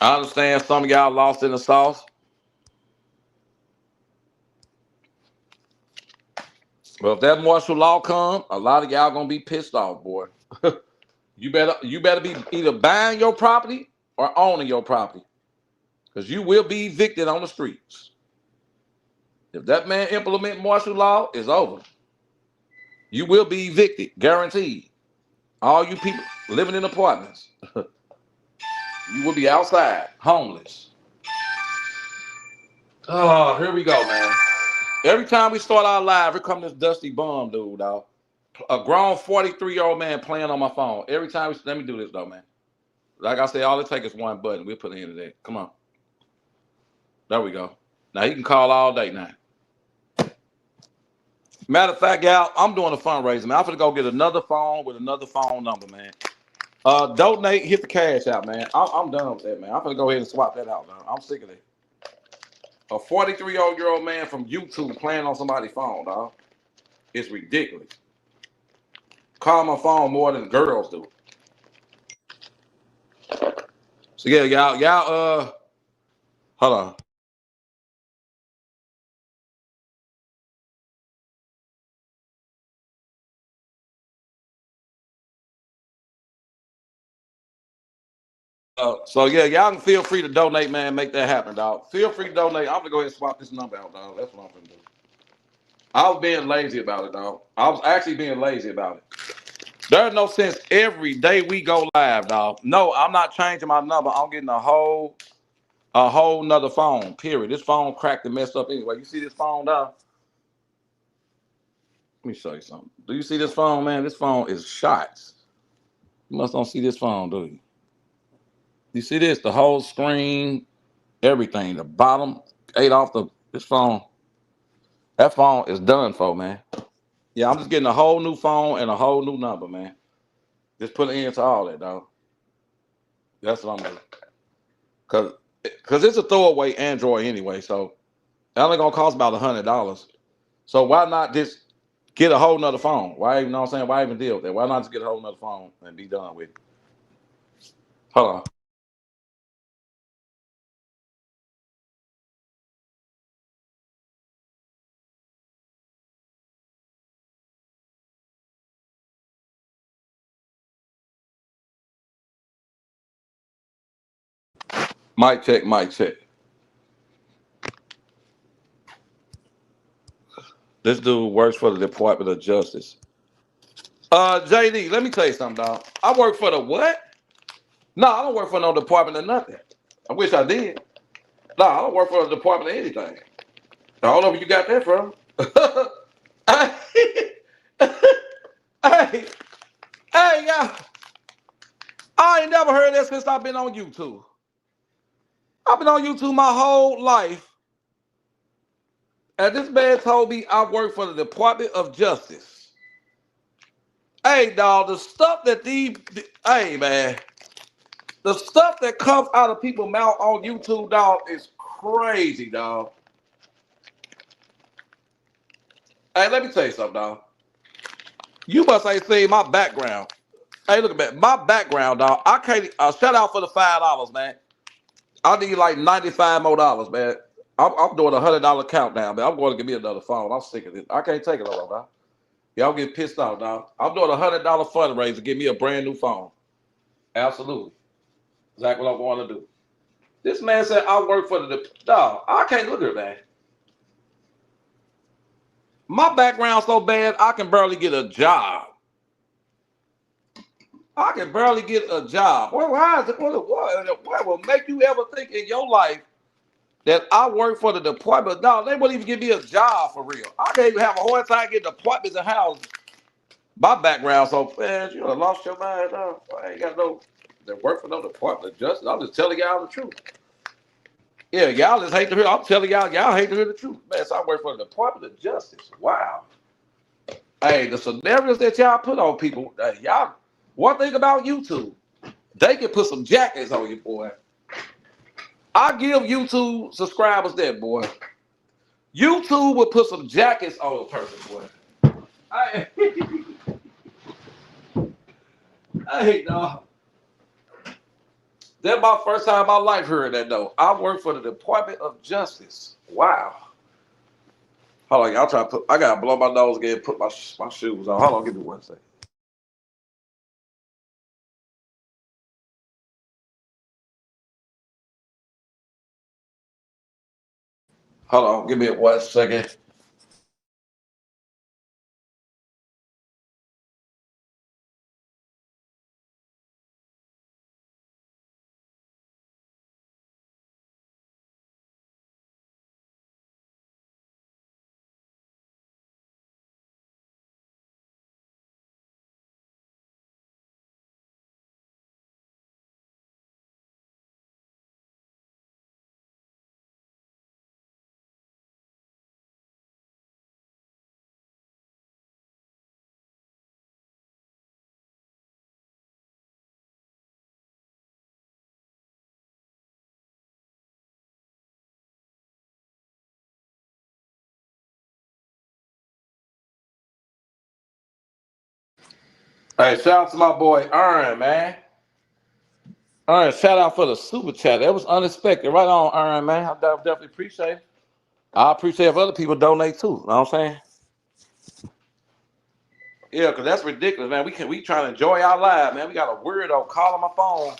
I understand some of y'all lost in the sauce. But if that martial law come, a lot of y'all gonna be pissed off, boy. You better be either buying your property or owning your property. Because you will be evicted on the streets. If that man implement martial law, it's over. You will be evicted, guaranteed. All you people living in apartments, you will be outside, homeless. Oh, here we go, man. Every time we start our live, here come this dusty bum dude, dog. A grown 43-year-old man playing on my phone. Every time let me do this though, man. Like I said, all it takes is one button. We'll put it in today. Come on. There we go. Now he can call all day now. Matter of fact, y'all, I'm doing a fundraiser, man. I'm gonna go get another phone with another phone number, man. Donate, hit the cash out, man. I'm done with that, man. I'm gonna go ahead and swap that out, man. I'm sick of it. A 43-year-old man from YouTube playing on somebody's phone, dog. It's ridiculous. Call my phone more than girls do. So yeah, y'all, hold on. So yeah, y'all can feel free to donate, man. Make that happen, dog. Feel free to donate. I'm gonna go ahead and swap this number out, dog. That's what I'm gonna do. I was being lazy about it, dog. I was actually being lazy about it. There's no sense every day we go live, dog. No, I'm not changing my number. I'm getting a whole nother phone. Period. This phone cracked and messed up anyway. You see this phone, dog? Let me show you something. Do you see this phone, man? This phone is shots. You must don't see this phone, do you? You see this? The whole screen, everything. The bottom ate off this phone. That phone is done for, man. Yeah, I'm just getting a whole new phone and a whole new number, man. Just put an end to all that, dog. That's what I'm doing. Cause it's a throwaway Android anyway, so it's only gonna cost about $100. So why not just get a whole nother phone? Why even know what I'm saying? Why even deal with that? Why not just get a whole nother phone and be done with it? Hold on. Mic check, mic check. This dude works for the Department of Justice. JD, let me tell you something, dog. I work for the what? No, I don't work for no department of nothing. I wish I did. No, I don't work for a department of anything. I don't know where you got that from. hey, hey, y'all. I ain't never heard that since I've been on YouTube. I've been on YouTube my whole life. And this man told me I work for the Department of Justice. Hey, dog, the stuff that hey, man. The stuff that comes out of people's mouth on YouTube, dog, is crazy, dog. Hey, let me tell you something, dog. You must ain't seen my background. Hey, look at that. My background, dog. I can't shout out for the $5, man. I need like $95 more, man. I'm doing $100 countdown, man. I'm going to give me another phone. I'm sick of it. I can't take it no more, dog. Y'all get pissed off, dog. I'm doing $100 fundraiser. Give me a brand new phone. Absolutely. Exactly what I'm going to do. This man said I work for the dog. I can't look at it, man. My background so bad I can barely get a job. I can barely get a job. Well, why is it? What will make you ever think in your life that I work for the department? No, they wouldn't even give me a job for real. I can't even have a hard time getting apartments and houses. My background so fast, you done lost your mind. Dog. I ain't got no that work for no department of justice. I'm just telling y'all the truth. Yeah, y'all just hate to hear. I'm telling y'all hate to hear the truth. Man, so I work for the Department of Justice. Wow. Hey, the scenarios that y'all put on people, y'all. One thing about YouTube, they can put some jackets on you, boy. I give YouTube subscribers that, boy. YouTube will put some jackets on a person, boy. I hate dog. That's my first time in my life hearing that though. I work for the Department of Justice. Wow. Hold on, y'all try to put. I gotta blow my nose again. Put my shoes on. Hold on, give me 1 second. Hold on, give me 1 second. Hey, shout out to my boy Aaron, man. Aaron, shout out for the super chat. That was unexpected. Right on, Aaron, man. I definitely appreciate it. I appreciate if other people donate too. You know what I'm saying? Yeah, because that's ridiculous, man. We trying to enjoy our lives, man. We got a weirdo calling my phone.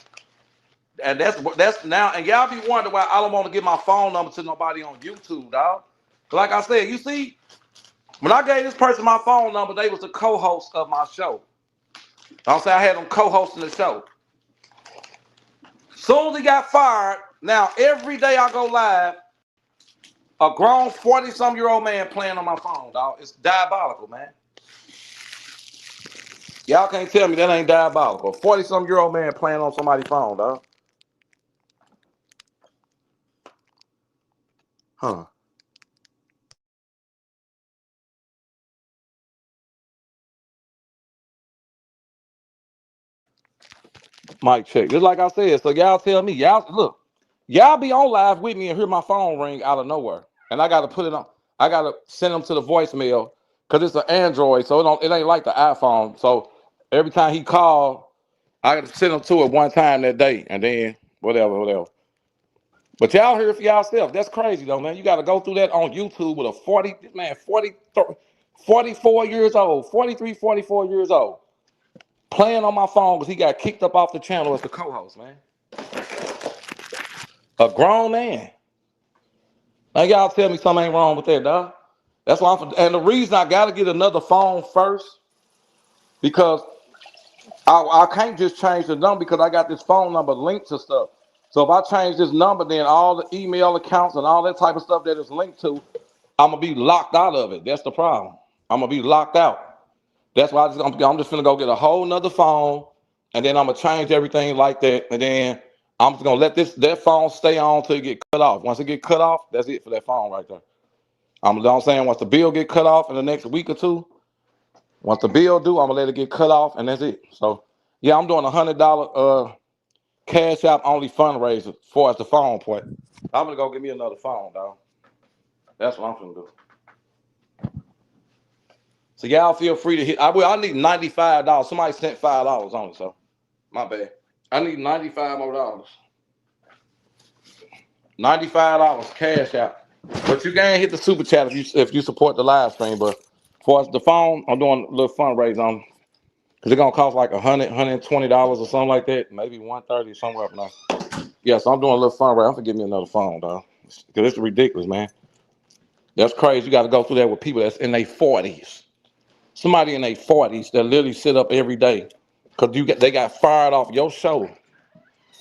And that's now, and y'all be wondering why I don't want to give my phone number to nobody on YouTube, dog. Like I said, you see, when I gave this person my phone number, they was the co-host of my show. I'm saying I had them co-hosting the show. Soon as he got fired, now every day I go live, a grown 40-some-year-old man playing on my phone, dog. It's diabolical, man. Y'all can't tell me that ain't diabolical. 40-some-year-old man playing on somebody's phone, dog. Huh. Mic check. Just like I said, so y'all tell me, y'all be on live with me and hear my phone ring out of nowhere. And I gotta put it on, I gotta send them to the voicemail because it's an Android, so it ain't like the iPhone. So every time he called, I gotta send them to it one time that day, and then whatever. But y'all hear it for yourself. That's crazy though, man. You gotta go through that on YouTube with a 44 years old, 43, 44 years old, playing on my phone because he got kicked up off the channel as the co-host, man. A grown man. Now y'all tell me something ain't wrong with that, dog. That's why and the reason I gotta get another phone first, because I can't just change the number because I got this phone number linked to stuff. So if I change this number, then all the email accounts and all that type of stuff that is linked to, I'm gonna be locked out of it. That's the problem. I'm gonna be locked out. That's why I'm just gonna go get a whole nother phone, and then I'm gonna change everything like that, and then I'm just gonna let that phone stay on till it get cut off. Once it get cut off, that's it for that phone right there. You know what I'm saying? Once the bill get cut off in the next week or two, once the bill due, I'm gonna let it get cut off, and that's it. So yeah, I'm doing $100 Cash App only fundraiser for as the phone point. I'm gonna go get me another phone, dog. That's what I'm gonna do. So y'all feel free to hit. I need $95. Somebody sent $5 on it, so my bad. I need $95 more. $95 cash out. But you can hit the super chat if you support the live stream. But for the phone, I'm doing a little fundraiser on because it's gonna cost like $120 or something like that, maybe 130 somewhere up now. Yeah, so I'm doing a little fundraiser. I'm gonna give me another phone, dog. Because it's ridiculous, man. That's crazy. You got to go through that with people that's in their 40s. Somebody in their 40s that literally sit up every day because they got fired off your show.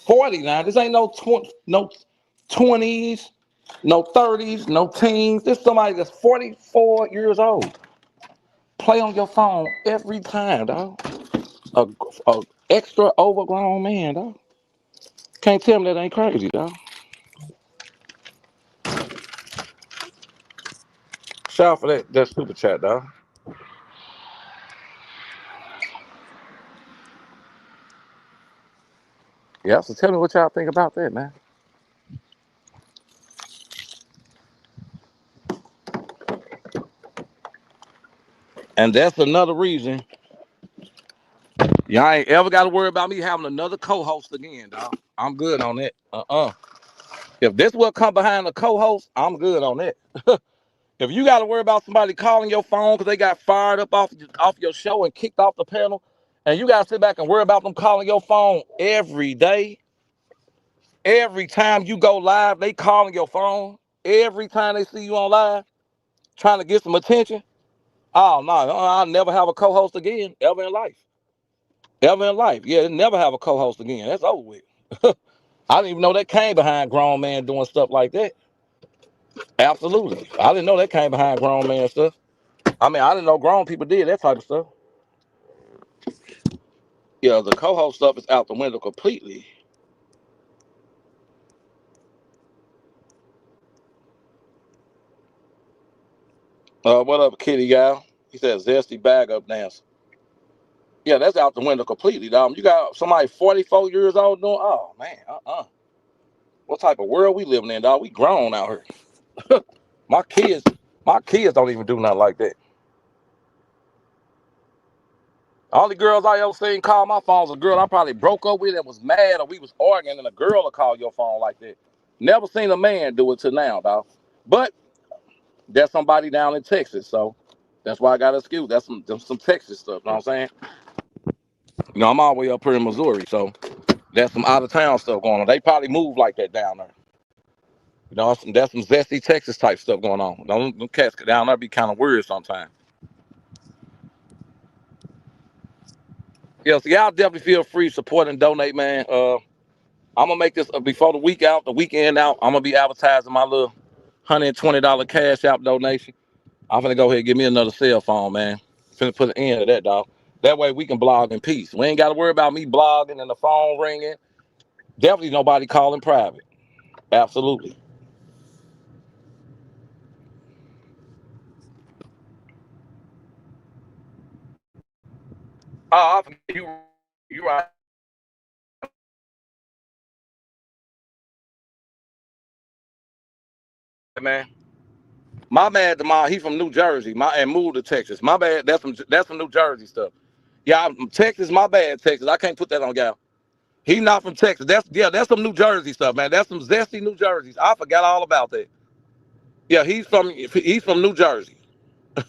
40 now. This ain't no 20s, no 30s, no teens. This is somebody that's 44 years old. Play on your phone every time, dog. A extra overgrown man, dog. Can't tell me that ain't crazy, dog. Shout out for that super chat, dog. Yeah, so tell me what y'all think about that, man. And that's another reason y'all ain't ever got to worry about me having another co-host again, dog. I'm good on that. If this will come behind a co-host, I'm good on that. If you got to worry about somebody calling your phone because they got fired up off your show and kicked off the panel, and you got to sit back and worry about them calling your phone every day, every time you go live, they calling your phone. Every time they see you on live, trying to get some attention. Oh, no, I'll never have a co-host again, ever in life. Ever in life. Yeah, never have a co-host again. That's over with. I didn't even know that came behind grown man doing stuff like that. Absolutely. I didn't know that came behind grown man stuff. I mean, I didn't know grown people did that type of stuff. Yeah, the co-host stuff is out the window completely. What up, kitty guy? He said zesty bag up dance. Yeah, that's out the window completely, dog. You got somebody 44 years old doing, oh man, What type of world we living in, dog? We grown out here. my kids, my kids don't even do nothing like that. All the girls I ever seen call my phone was a girl I probably broke up with and was mad or we was arguing and a girl will call your phone like that. Never seen a man do it till now, dog. But there's somebody down in Texas, so that's why I got an excuse. That's some Texas stuff, you know what I'm saying? I'm all the way up here in Missouri, so there's some out of town stuff going on. They probably move like that down there. That's some zesty Texas type stuff going on. Them cats down there be kind of weird sometimes. Yeah, so y'all definitely feel free to support and donate, man. I'm gonna make this before the weekend out. I'm gonna be advertising my little $120 cash out donation. I'm gonna go ahead and give me another cell phone, man. Finna put an end to that, dog. That way we can blog in peace. We ain't gotta worry about me blogging and the phone ringing. Definitely nobody calling private. Absolutely. Oh, you right, man. My bad, Demar. He from New Jersey. And moved to Texas. My bad. That's some New Jersey stuff. Yeah, I'm from Texas. My bad, Texas. I can't put that on y'all. He not from Texas. That's some New Jersey stuff, man. That's some zesty New Jerseys. I forgot all about that. Yeah, he's from New Jersey.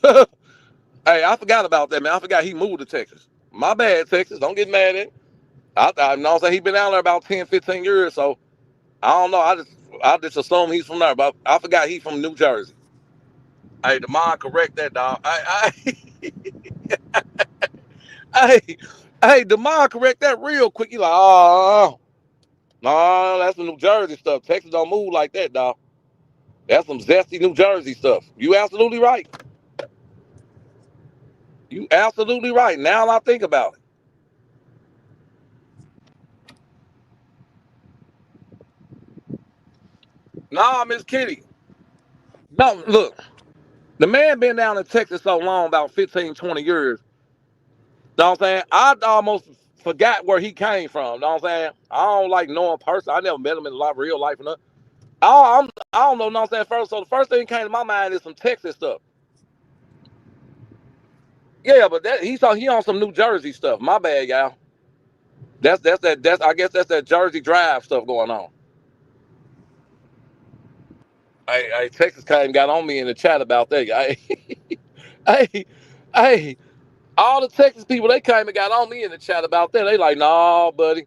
Hey, I forgot about that, man. I forgot he moved to Texas. My bad, Texas. Don't get mad at him. I know he been out there about 10, 15 years, so I don't know. I just assume he's from there, but I forgot he's from New Jersey. Hey, Demond, correct that, dog. Hey, hey, Demond, correct that real quick. You like, oh, no, that's some New Jersey stuff. Texas don't move like that, dog. That's some zesty New Jersey stuff. You absolutely right. You absolutely right. Now I think about it. Nah, Miss Kitty. No, look, the man been down in Texas so long, about 15, 20 years. Know what I'm saying? I almost forgot where he came from. Know what I'm saying? I don't like knowing person. I never met him in real life or nothing. I don't know. Know what I'm saying? First, so the first thing that came to my mind is some Texas stuff. Yeah, but he on some New Jersey stuff. My bad, y'all. That's I guess that's that Jersey Drive stuff going on. Texas came and got on me in the chat about that. Hey, hey, all the Texas people they came and got on me in the chat about that. They like, nah, buddy.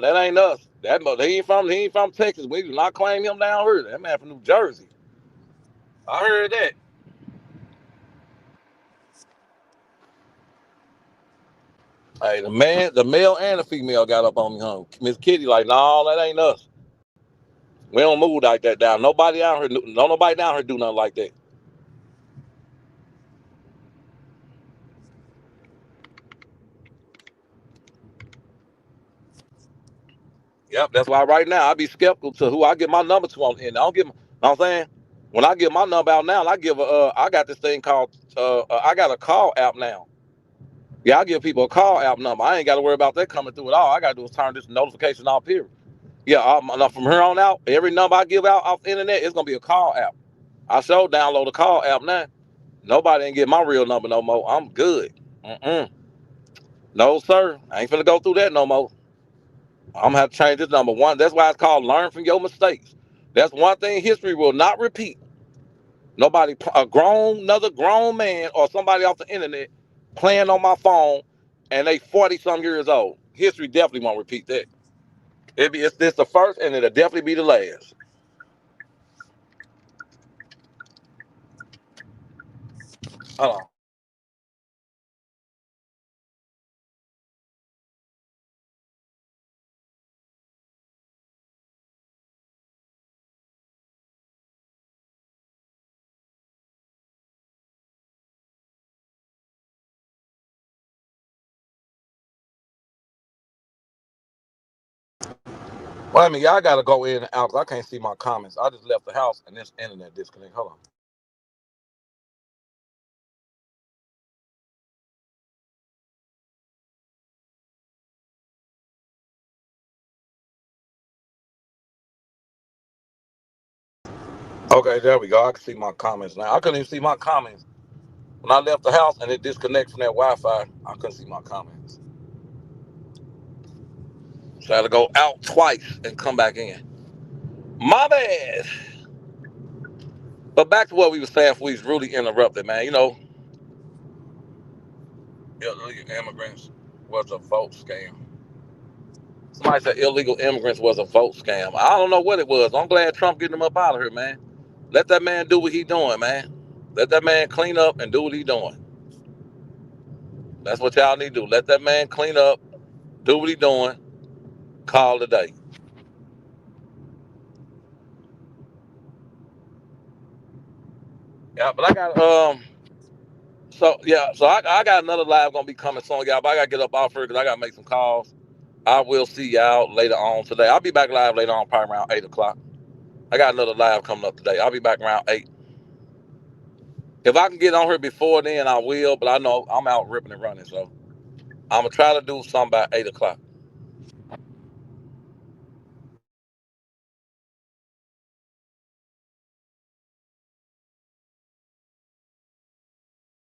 That ain't us. He ain't from Texas. We do not claim him down here. That man from New Jersey. I heard that. Hey, the male and the female got up on me, huh? Miss Kitty, like, no, that ain't us. We don't move like that down. Nobody down here, no nobody down here do nothing like that. Yep, that's why right now I be skeptical to who I give my number to on the end. I don't give, know what I'm saying? When I give my number out now, I got this thing called, I got a call app now. Yeah, I give people a call app number. I ain't got to worry about that coming through at all. I got to do is turn this notification off, period. Yeah, from here on out, every number I give out off the internet, it's going to be a call app. I sure download a call app now. Nobody ain't get my real number no more. I'm good. Mm-mm. No, sir. I ain't finna go through that no more. I'm gonna have to change this number one. That's why it's called learn from your mistakes. That's one thing history will not repeat. Nobody, another grown man or somebody off the internet playing on my phone and they 40 some years old. History definitely won't repeat that. It's this the first and it'll definitely be the last. Hold on. Wait a minute, y'all gotta go in and out 'cause I can't see my comments. I just left the house and this internet disconnect. Hold on. Okay, there we go. I can see my comments now. I couldn't even see my comments when I left the house and it disconnected from that Wi-Fi. I couldn't see my comments. So I had to go out twice and come back in. My bad. But back to what we were saying before we was really interrupted, man. Illegal immigrants was a vote scam. Somebody said illegal immigrants was a vote scam. I don't know what it was. I'm glad Trump getting them up out of here, man. Let that man do what he doing, man. Let that man clean up and do what he doing. That's what y'all need to do. Let that man clean up, do what he doing, call it a day. Yeah, but I got I got another live gonna be coming soon, y'all. But I gotta get up off here because I gotta make some calls. I will see y'all later on today. I'll be back live later on, probably around 8 o'clock. I got another live coming up today. I'll be back around 8. If I can get on here before then, I will. But I know I'm out ripping and running, so I'm gonna try to do something by 8 o'clock.